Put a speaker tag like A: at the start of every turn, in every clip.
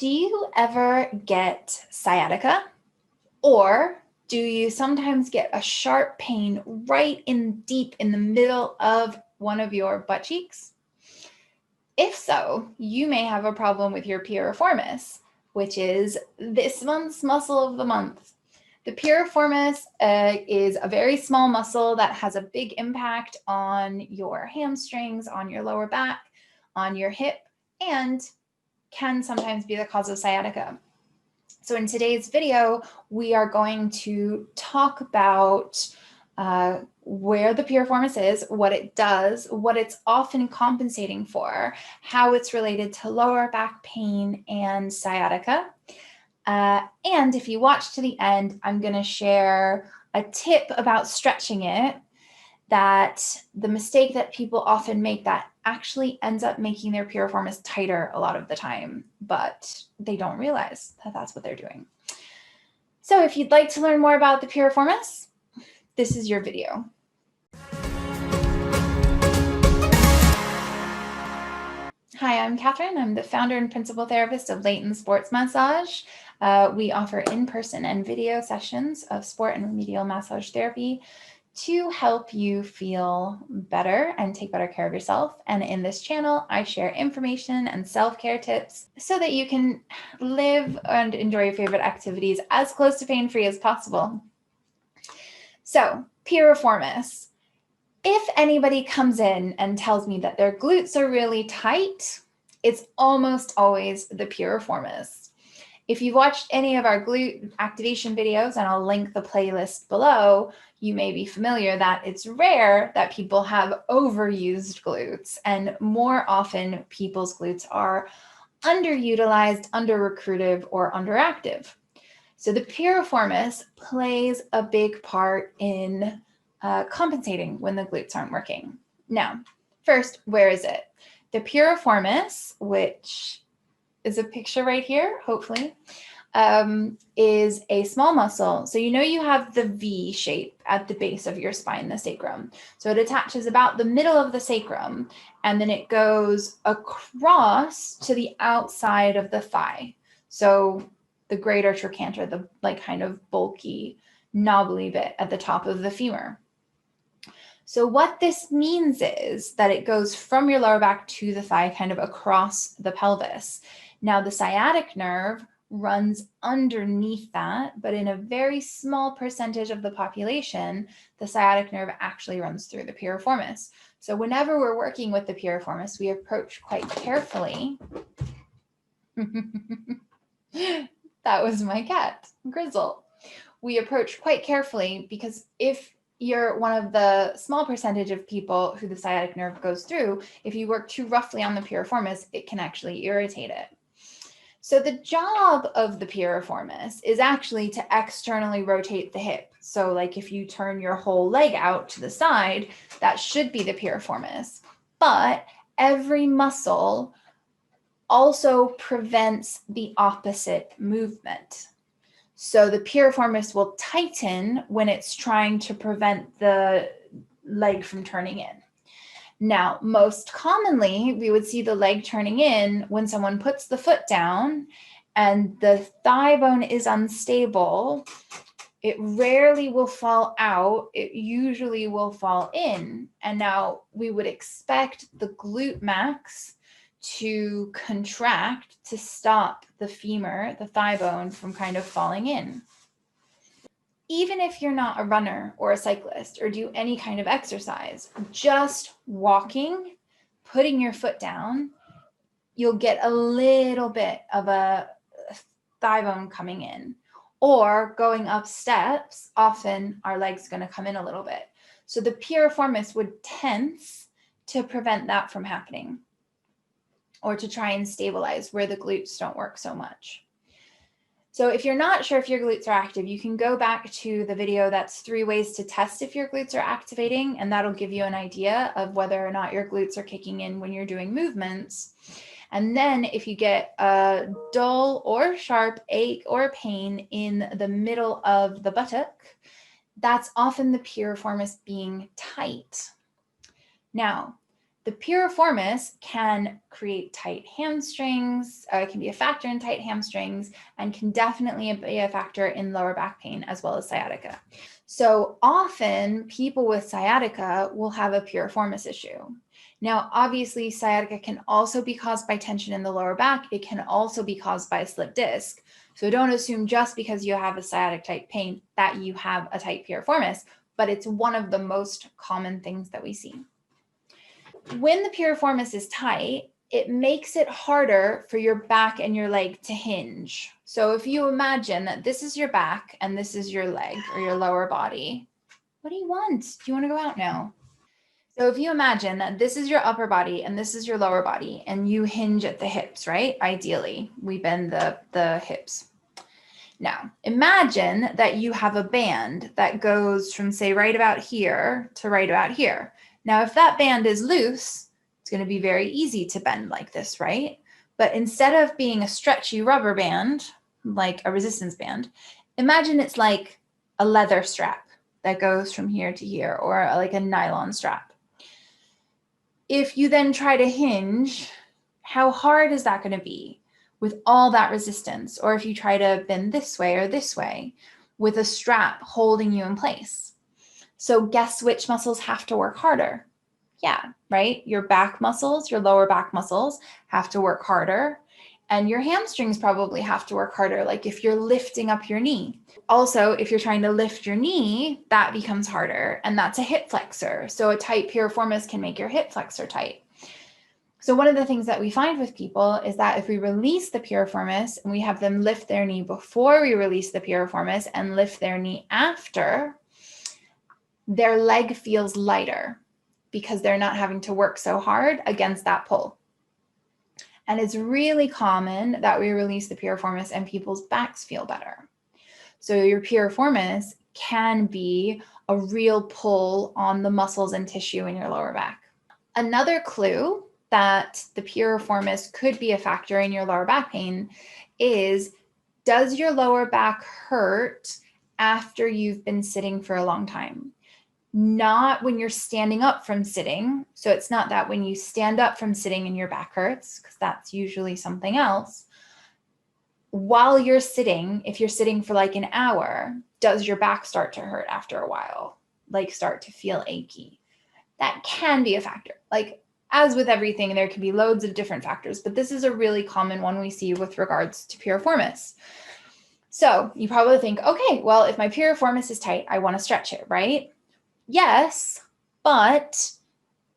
A: Do you ever get sciatica? Or do you sometimes get a sharp pain right deep in the middle of one of your butt cheeks? If so, you may have a problem with your piriformis, which is this month's muscle of the month. The piriformis is a very small muscle that has a big impact on your hamstrings, on your lower back, on your hip, and can sometimes be the cause of sciatica. So in today's video, we are going to talk about where the piriformis is, what it does, what it's often compensating for, how it's related to lower back pain and sciatica. And if you watch to the end, I'm going to share a tip about stretching it, that the mistake that people often make that actually ends up making their piriformis tighter a lot of the time, but they don't realize that that's what they're doing. So if you'd like to learn more about the piriformis, this is your video. Hi, I'm Catherine. I'm the founder and principal therapist of Layton Sports Massage. We offer in-person and video sessions of sport and remedial massage therapy to help you feel better and take better care of yourself. And in this channel, I share information and self-care tips so that you can live and enjoy your favorite activities as close to pain-free as possible. So, piriformis. If anybody comes in and tells me that their glutes are really tight, it's almost always the piriformis. If you've watched any of our glute activation videos, and I'll link the playlist below, you may be familiar that it's rare that people have overused glutes, and more often people's glutes are underutilized, under-recruited, or underactive. So the piriformis plays a big part in compensating when the glutes aren't working. Now, first, where is it? The piriformis, which is a picture right here, hopefully, is a small muscle. So you have the V shape at the base of your spine, the sacrum. So it attaches about the middle of the sacrum, and then it goes across to the outside of the thigh. So the greater trochanter, the kind of bulky, knobbly bit at the top of the femur. So what this means is that it goes from your lower back to the thigh, kind of across the pelvis. Now the sciatic nerve runs underneath that, but in a very small percentage of the population, the sciatic nerve actually runs through the piriformis. So whenever we're working with the piriformis, we approach quite carefully. That was my cat, Grizzle. We approach quite carefully because if you're one of the small percentage of people who the sciatic nerve goes through, if you work too roughly on the piriformis, it can actually irritate it. So the job of the piriformis is actually to externally rotate the hip. So if you turn your whole leg out to the side, that should be the piriformis. But every muscle also prevents the opposite movement. So the piriformis will tighten when it's trying to prevent the leg from turning in. Now, most commonly, we would see the leg turning in when someone puts the foot down and the thigh bone is unstable. It rarely will fall out. It usually will fall in. And now we would expect the glute max to contract to stop the femur, the thigh bone, from kind of falling in. Even if you're not a runner or a cyclist or do any kind of exercise, just walking, putting your foot down, you'll get a little bit of a thigh bone coming in. Or going up steps, often our leg's going to come in a little bit. So the piriformis would tense to prevent that from happening, or to try and stabilize where the glutes don't work so much. So if you're not sure if your glutes are active, you can go back to the video that's 3 ways to test if your glutes are activating, and that'll give you an idea of whether or not your glutes are kicking in when you're doing movements. And then if you get a dull or sharp ache or pain in the middle of the buttock, that's often the piriformis being tight. Now, The piriformis can create tight hamstrings, can be a factor in tight hamstrings, and can definitely be a factor in lower back pain as well as sciatica. So often people with sciatica will have a piriformis issue. Now, obviously, sciatica can also be caused by tension in the lower back. It can also be caused by a slipped disc. So don't assume just because you have a sciatic type pain that you have a tight piriformis, but it's one of the most common things that we see. When the piriformis is tight, it makes it harder for your back and your leg to hinge. So if you imagine that this is your back and this is your leg or your lower body, what do you want? Do you want to go out now? So if you imagine that this is your upper body and this is your lower body and you hinge at the hips, right? Ideally, we bend the hips. Now, imagine that you have a band that goes from, say, right about here to right about here. Now, if that band is loose, it's going to be very easy to bend like this, right? But instead of being a stretchy rubber band, like a resistance band, imagine it's like a leather strap that goes from here to here, or like a nylon strap. If you then try to hinge, how hard is that going to be with all that resistance? Or if you try to bend this way or this way with a strap holding you in place. So guess which muscles have to work harder? Yeah, right? Your back muscles, your lower back muscles have to work harder. And your hamstrings probably have to work harder, like if you're lifting up your knee. Also, if you're trying to lift your knee, that becomes harder, and that's a hip flexor. So a tight piriformis can make your hip flexor tight. So one of the things that we find with people is that if we release the piriformis and we have them lift their knee before we release the piriformis and lift their knee after, their leg feels lighter because they're not having to work so hard against that pull. And it's really common that we release the piriformis and people's backs feel better. So your piriformis can be a real pull on the muscles and tissue in your lower back. Another clue that the piriformis could be a factor in your lower back pain is, does your lower back hurt after you've been sitting for a long time? Not when you're standing up from sitting. So it's not that when you stand up from sitting and your back hurts, because that's usually something else. While you're sitting, if you're sitting for like an hour, does your back start to hurt after a while? Like start to feel achy? That can be a factor. Like as with everything, there can be loads of different factors, but this is a really common one we see with regards to piriformis. So you probably think, okay, well, if my piriformis is tight, I want to stretch it, right? Yes, but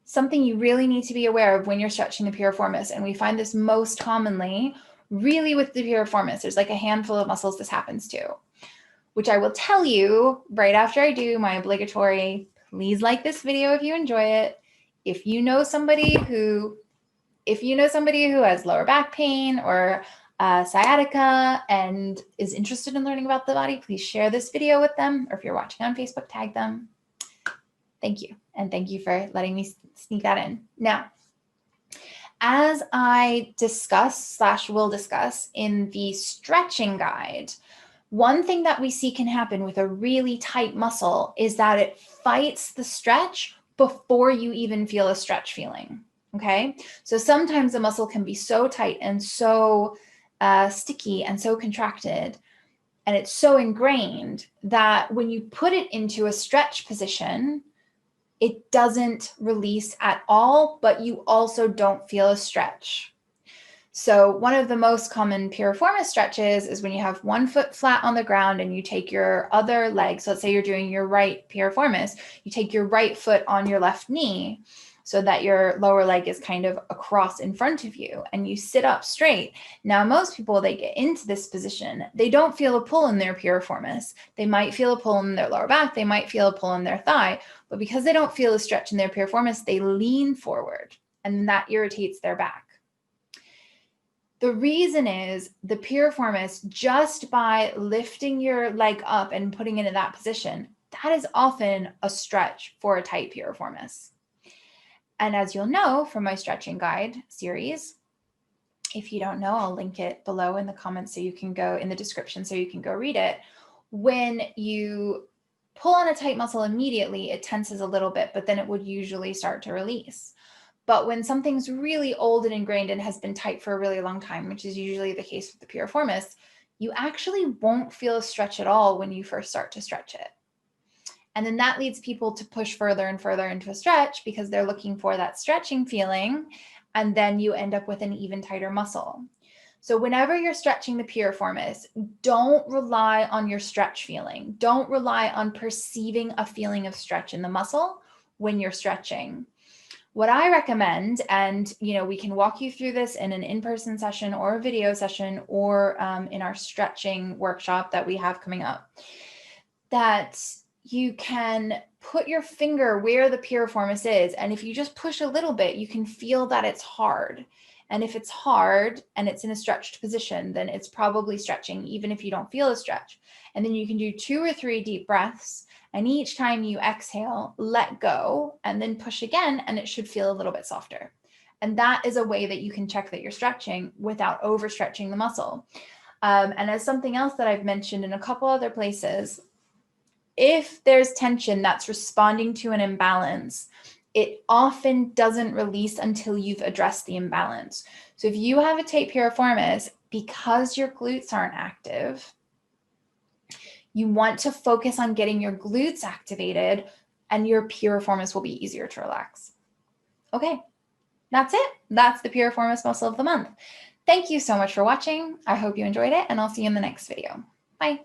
A: something you really need to be aware of when you're stretching the piriformis, and we find this most commonly really with the piriformis, there's like a handful of muscles this happens to, which I will tell you right after I do my obligatory, please like this video if you enjoy it. If you know somebody who has lower back pain or sciatica and is interested in learning about the body, please share this video with them. Or if you're watching on Facebook, tag them. Thank you. And thank you for letting me sneak that in. Now, as I will discuss in the stretching guide, one thing that we see can happen with a really tight muscle is that it fights the stretch before you even feel a stretch feeling. Okay. So sometimes the muscle can be so tight and so sticky and so contracted, and it's so ingrained that when you put it into a stretch position, it doesn't release at all, but you also don't feel a stretch. So one of the most common piriformis stretches is when you have one foot flat on the ground and you take your other leg. So let's say you're doing your right piriformis, you take your right foot on your left knee so that your lower leg is kind of across in front of you and you sit up straight. Now, most people, they get into this position, they don't feel a pull in their piriformis. They might feel a pull in their lower back, they might feel a pull in their thigh, but because they don't feel a stretch in their piriformis, they lean forward and that irritates their back. The reason is the piriformis, just by lifting your leg up and putting it in that position, that is often a stretch for a tight piriformis. And as you'll know from my stretching guide series, if you don't know, I'll link it below in the comments so you can go in the description so you can go read it. When you pull on a tight muscle immediately, it tenses a little bit, but then it would usually start to release. But when something's really old and ingrained and has been tight for a really long time, which is usually the case with the piriformis, you actually won't feel a stretch at all when you first start to stretch it. And then that leads people to push further and further into a stretch because they're looking for that stretching feeling. And then you end up with an even tighter muscle. So whenever you're stretching the piriformis, don't rely on your stretch feeling. Don't rely on perceiving a feeling of stretch in the muscle when you're stretching. What I recommend, and we can walk you through this in an in-person session or a video session or in our stretching workshop that we have coming up, that you can put your finger where the piriformis is. And if you just push a little bit, you can feel that it's hard. And if it's hard and it's in a stretched position, then it's probably stretching, even if you don't feel a stretch. And then you can do 2 or 3 deep breaths. And each time you exhale, let go and then push again, and it should feel a little bit softer. And that is a way that you can check that you're stretching without overstretching the muscle. And as something else that I've mentioned in a couple other places, if there's tension that's responding to an imbalance, it often doesn't release until you've addressed the imbalance. So if you have a tight piriformis, because your glutes aren't active, you want to focus on getting your glutes activated, and your piriformis will be easier to relax. Okay, that's it. That's the piriformis muscle of the month. Thank you so much for watching. I hope you enjoyed it, and I'll see you in the next video. Bye.